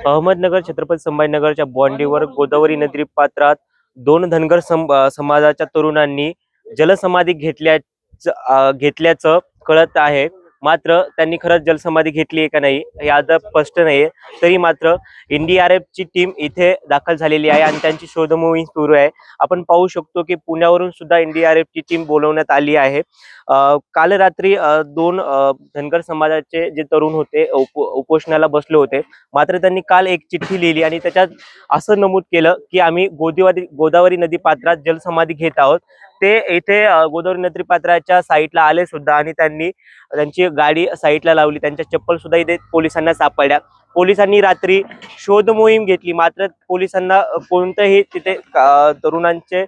अहमदनगर छत्रपती संभाजीनगरच्या बॉन्डीवर गोदावरी नदी पात्रात दोन धनगर समाजाच्या तरुणांनी जलसमाधी घेतल्याचं कळत आहे. मात्र त्यांनी खरंच जलसमाधी घेतली आहे का नाही हे अद्याप स्पष्ट नाहीये. तरी मात्र NDRF ची टीम इथे दाखल झालेली आहे आणि त्यांची शोध मोहीम सुरू आहे. आपण पाहू शकतो की पुण्यावरून सुद्धा NDRF ची टीम बोलवण्यात आली आहे. काल रात्री दोन धनगर समाजाचे जे तरुण होते उपोषणाला बसले होते. मात्र त्यांनी काल एक चिठ्ठी लिहिली आणि त्याच्यात असं नमूद केलं की आम्ही गोदावरी नदी पात्रात जलसमाधी घेत आहोत. ते इथे गोदावरी नदी पात्राच्या साईडला आले सुद्धा आणि त्यांनी त्यांची गाडी साईडला लावली. त्यांच्या चप्पल सुद्धा इथे पोलिसांना सापडल्या. पोलिसांनी रात्री शोध मोहीम घेतली. मात्र पोलिसांना कोणतेही तिथे तरुणांचे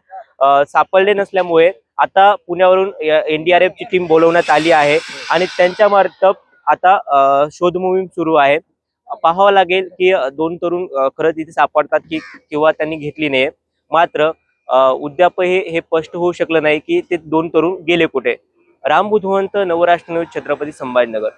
सापडले नसल्यामुळे आता पुण्यावरून NDRF ची टीम बोलवण्यात आली आहे आणि त्यांच्या मार्फत आता शोध मोहीम सुरू आहे. पाहावं लागेल की दोन तरुण खरंच इथे सापडतात की किंवा त्यांनी घेतली नाही. मात्र उद्याप हे स्पष्ट होऊ शकलं नाही की ते दोन तरुण गेले कुठे. राम बुधवंत, नवराष्ट्र न्यूज, छत्रपती संभाजीनगर.